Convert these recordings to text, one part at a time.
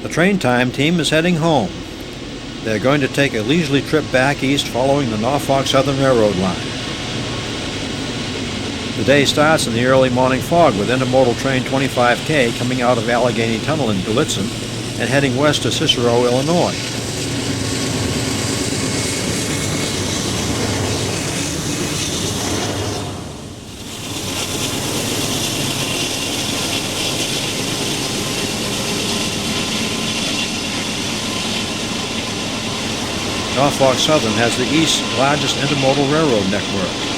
The train time team is heading home. They're going to take a leisurely trip back east following the Norfolk Southern Railroad line. The day starts in the early morning fog with intermodal train 25K coming out of Allegheny Tunnel in Gallitzin and heading west to Cicero, Illinois. Norfolk Southern has the East's largest intermodal railroad network.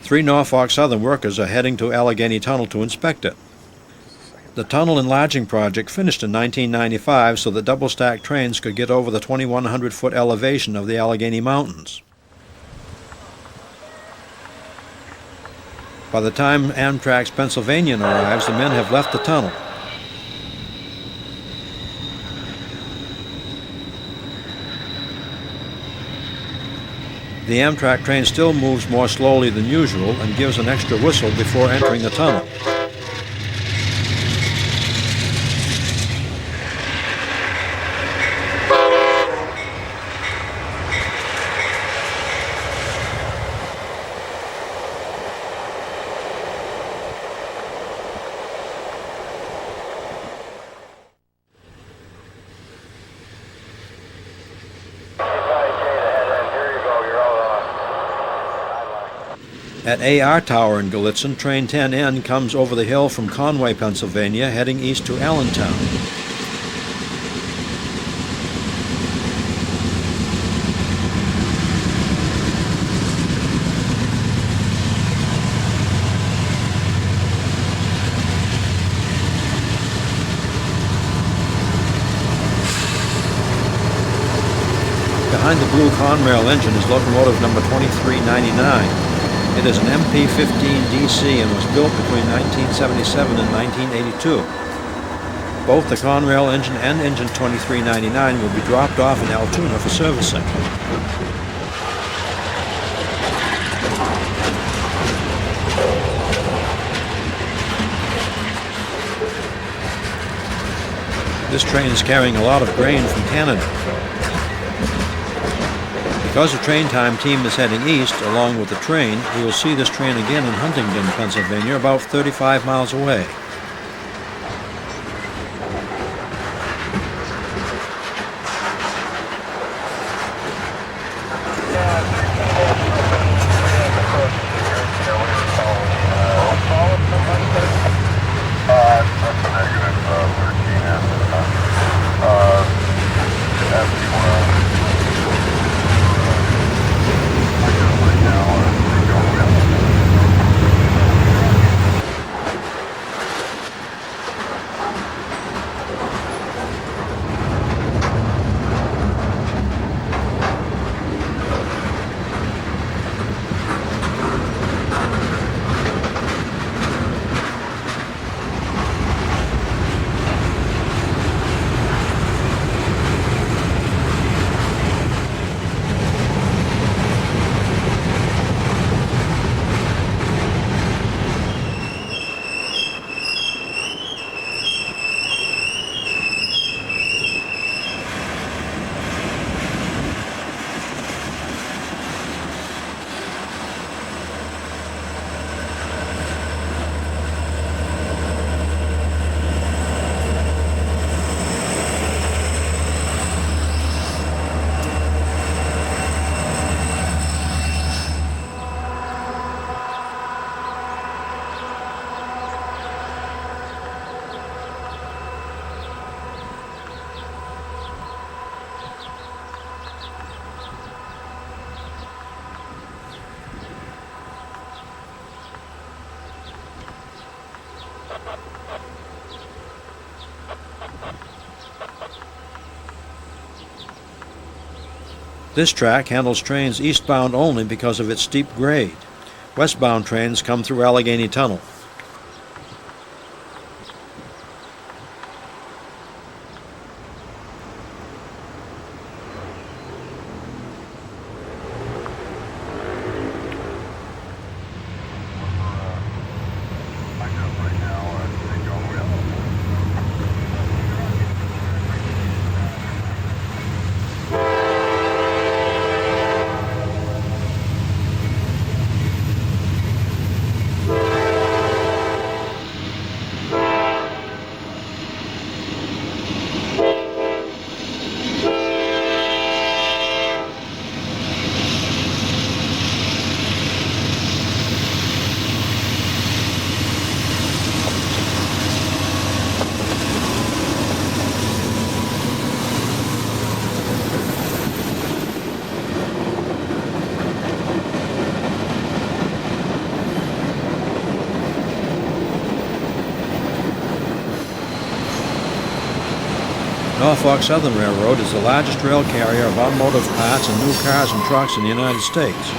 Three Norfolk Southern workers are heading to Allegheny Tunnel to inspect it. The tunnel enlarging project finished in 1995 so that double-stack trains could get over the 2,100-foot elevation of the Allegheny Mountains. By the time Amtrak's Pennsylvanian arrives, the men have left the tunnel. The Amtrak train still moves more slowly than usual and gives an extra whistle before entering the tunnel. At AR Tower in Gallitzin, train 10N comes over the hill from Conway, Pennsylvania, heading east to Allentown. Behind the blue Conrail engine is locomotive number 2399. It is an MP-15DC and was built between 1977 and 1982. Both the Conrail engine and engine 2399 will be dropped off in Altoona for servicing. This train is carrying a lot of grain from Canada. Because the train time team is heading east along with the train, we will see this train again in Huntington, Pennsylvania, about 35 miles away. This track handles trains eastbound only because of its steep grade. Westbound trains come through Allegheny Tunnel. Norfolk Southern Railroad is the largest rail carrier of automotive parts and new cars and trucks in the United States.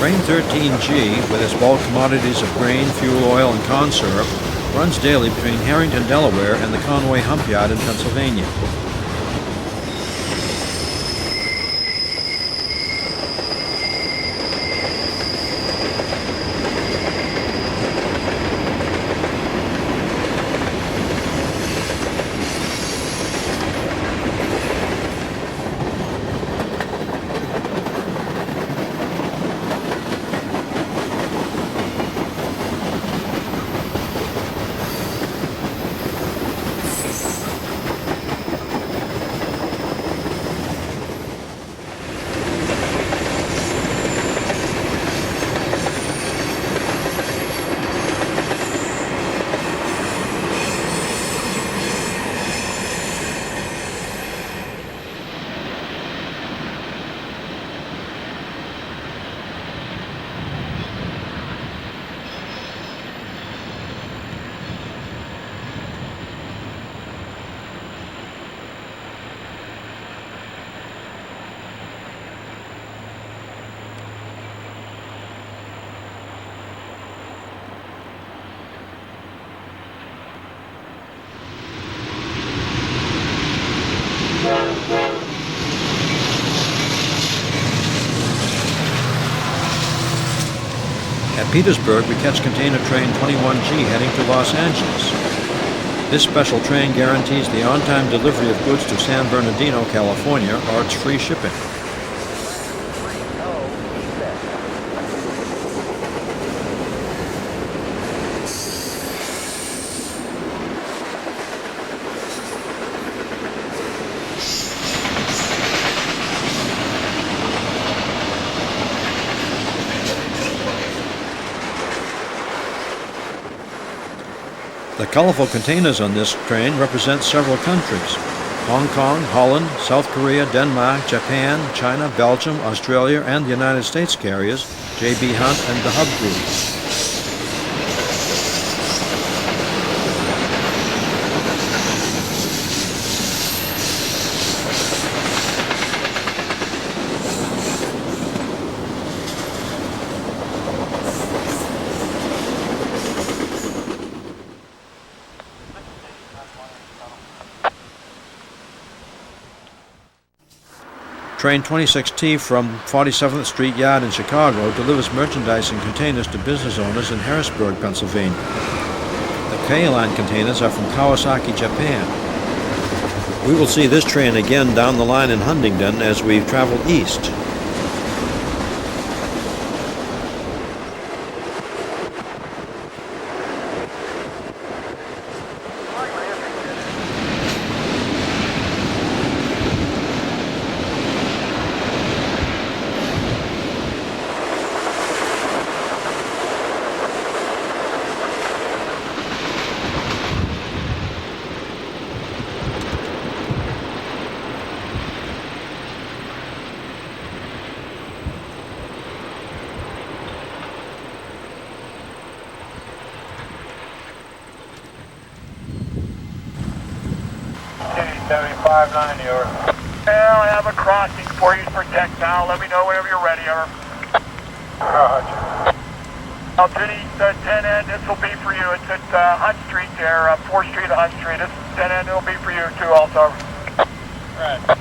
Train 13G, with its bulk commodities of grain, fuel oil, and corn syrup, runs daily between Harrington, Delaware, and the Conway Hump Yard in Pennsylvania. At Petersburg, we catch container train 21G heading to Los Angeles. This special train guarantees the on-time delivery of goods to San Bernardino, California, or its free shipping. The colorful containers on this train represent several countries: Hong Kong, Holland, South Korea, Denmark, Japan, China, Belgium, Australia, and the United States carriers, J.B. Hunt and the Hub Group. Train 26T from 47th Street Yard in Chicago delivers merchandise and containers to business owners in Harrisburg, Pennsylvania. The K-line containers are from Kawasaki, Japan. We will see this train again down the line in Huntingdon as we travel east. I'll have a crossing for you for text now. Let me know whenever you're ready, over. Jenny, 10N, this will be for you. It's at Hunt Street there, 4th Street to Hunt Street. This 10N will be for you too also. Right.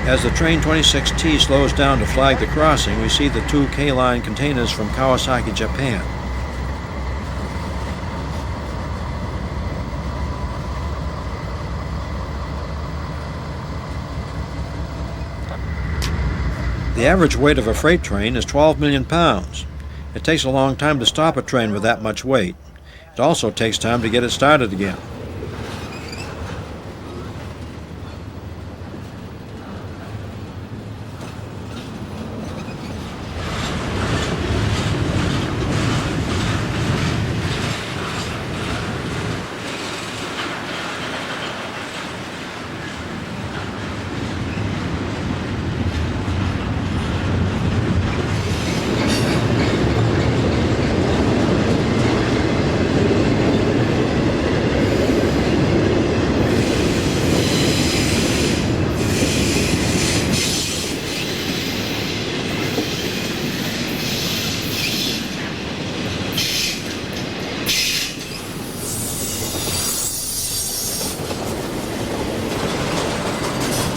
As the train 26T slows down to flag the crossing, we see the two K-line containers from Kawasaki, Japan. The average weight of a freight train is 12 million pounds. It takes a long time to stop a train with that much weight. It also takes time to get it started again.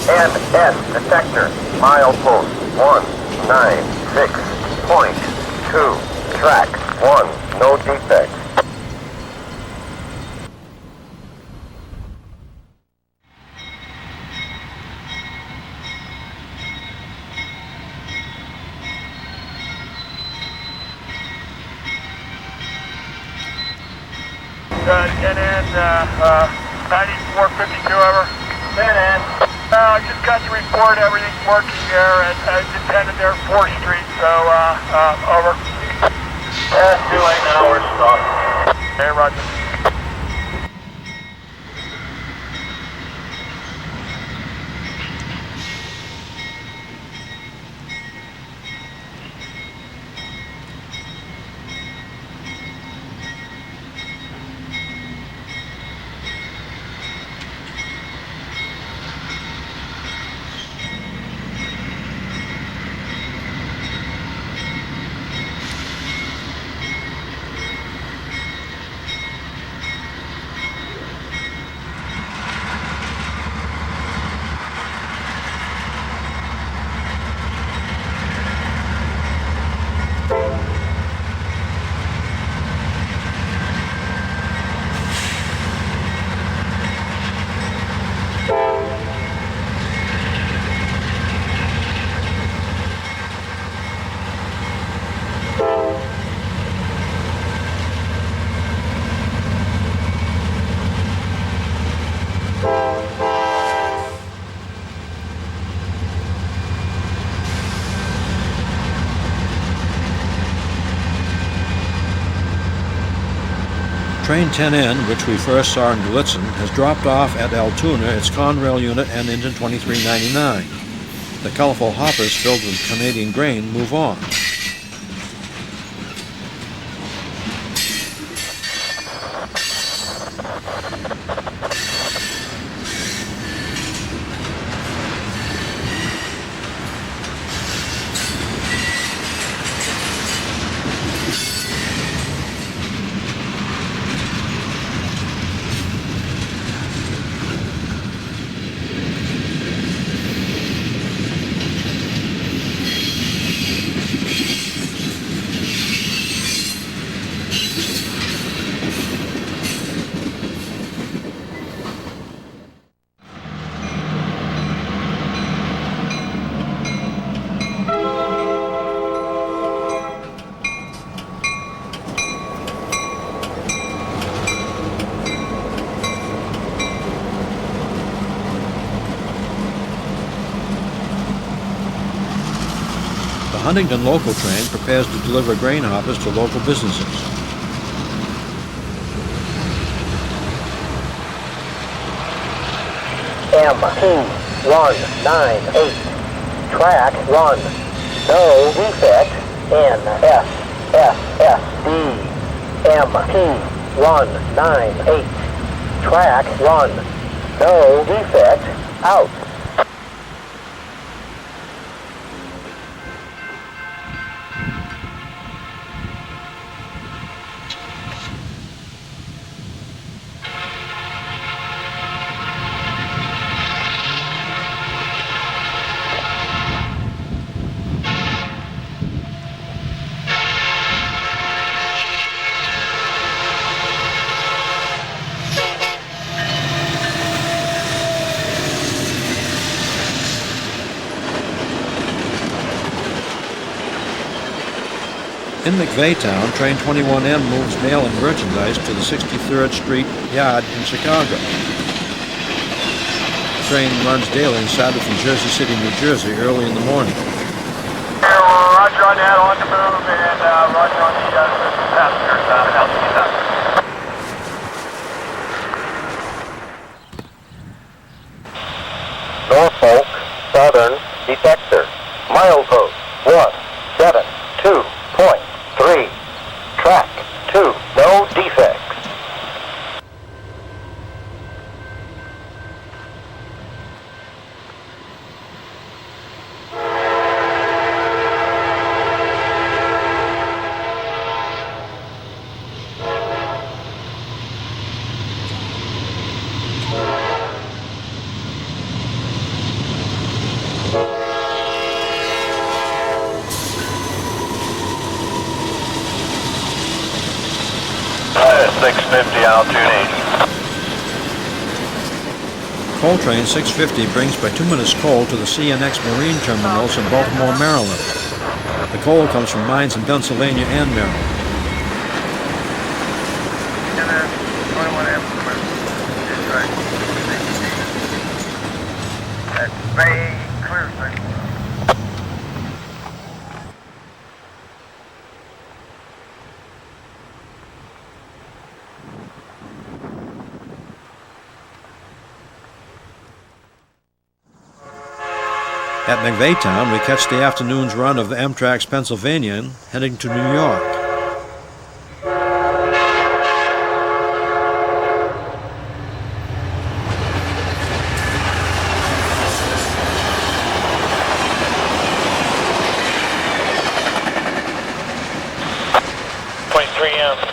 NS detector, milepost 196.2, track 1, no defects. NN 9452, over. NN. I just got the report, everything's working there, and as intended there, 4th Street, so, over. It's too late now, we're stopped. Hey, roger. Train 10N, which we first saw in Gallitzin, has dropped off at Altoona its Conrail unit and engine 2399. The colorful hoppers filled with Canadian grain move on. The Huntington local train prepares to deliver grain hoppers to local businesses. MP198, track 1, no defect, NSSSD. MP198, track 1, no defect, out. In McVaytown, Train 21M moves mail and merchandise to the 63rd Street yard in Chicago. The train runs daily and started from Jersey City, New Jersey early in the morning. Roger on that, on the move, and roger on the passengers Norfolk Southern Detector, milepost 172.3, track 2, no defects. Coal train 650 brings bituminous coal to the CNX Marine terminals in Baltimore, Maryland. The coal comes from mines in Pennsylvania and Maryland. At McVaytown, we catch the afternoon's run of the Amtrak's Pennsylvanian heading to New York.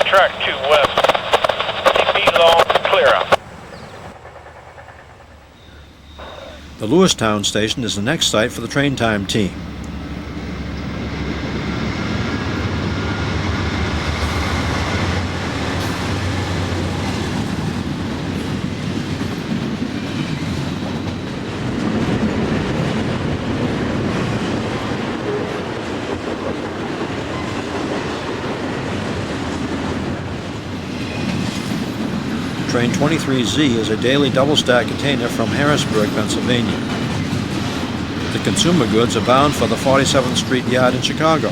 Track 2 west. CP long, clear out. The Lewistown station is the next site for the train time team. Train 23Z is a daily double-stack container from Harrisburg, Pennsylvania. The consumer goods are bound for the 47th Street yard in Chicago.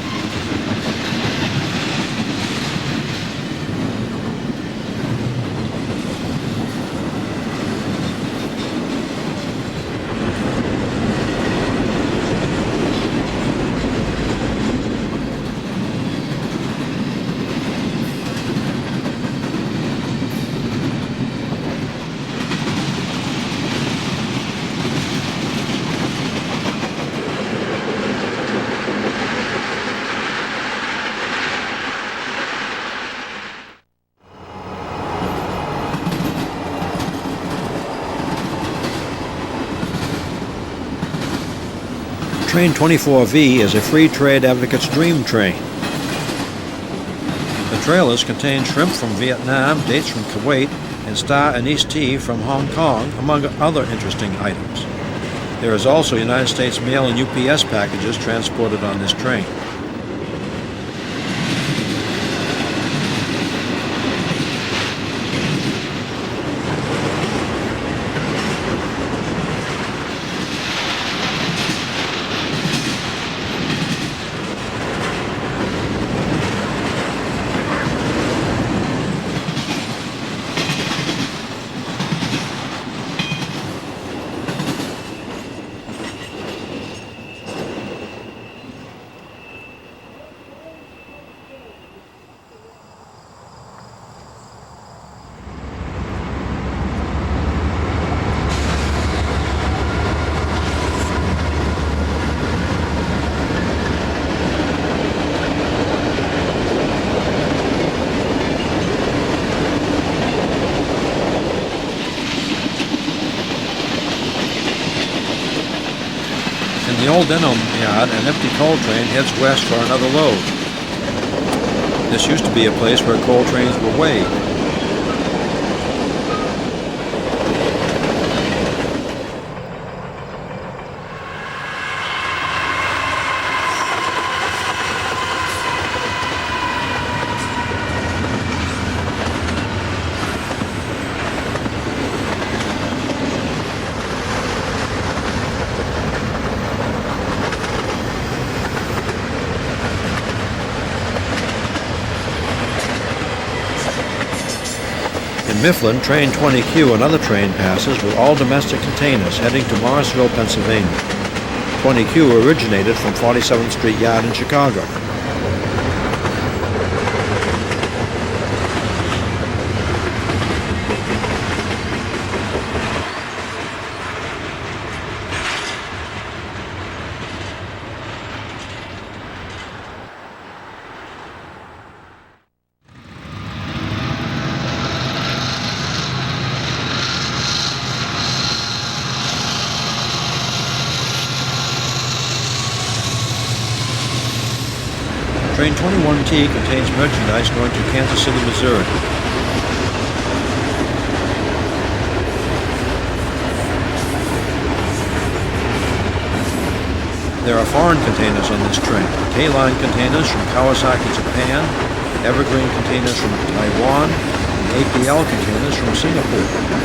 Train 24V is a free trade advocate's dream train. The trailers contain shrimp from Vietnam, dates from Kuwait, and star anise tea from Hong Kong, among other interesting items. There is also United States mail and UPS packages transported on this train. In the old Denham yard, an empty coal train heads west for another load. This used to be a place where coal trains were weighed. In Mifflin, train 20Q, another train passes with all domestic containers heading to Morrisville, Pennsylvania. 20Q originated from 47th Street Yard in Chicago. Train 21T contains merchandise going to Kansas City, Missouri. There are foreign containers on this train. K-Line containers from Kawasaki, Japan, Evergreen containers from Taiwan, and APL containers from Singapore.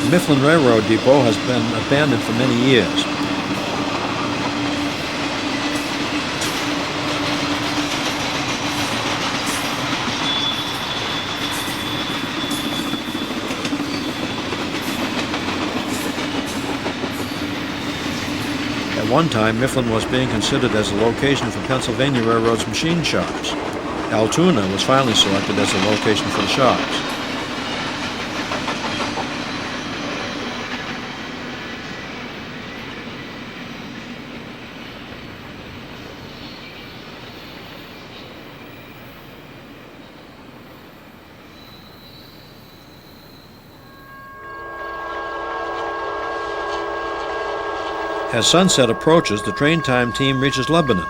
The Mifflin Railroad Depot has been abandoned for many years. At one time, Mifflin was being considered as a location for Pennsylvania Railroad's machine shops. Altoona was finally selected as a location for the shops. As sunset approaches, the train time team reaches Lebanon.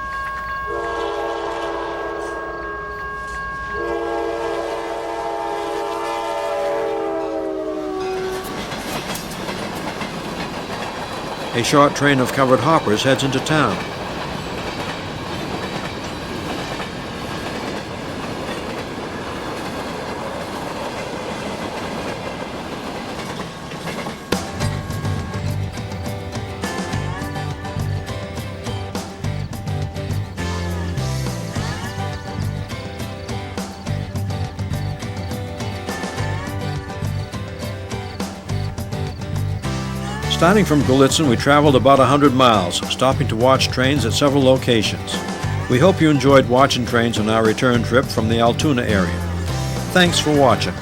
A short train of covered hoppers heads into town. Starting from Gallitzin, we traveled about 100 miles, stopping to watch trains at several locations. We hope you enjoyed watching trains on our return trip from the Altoona area. Thanks for watching.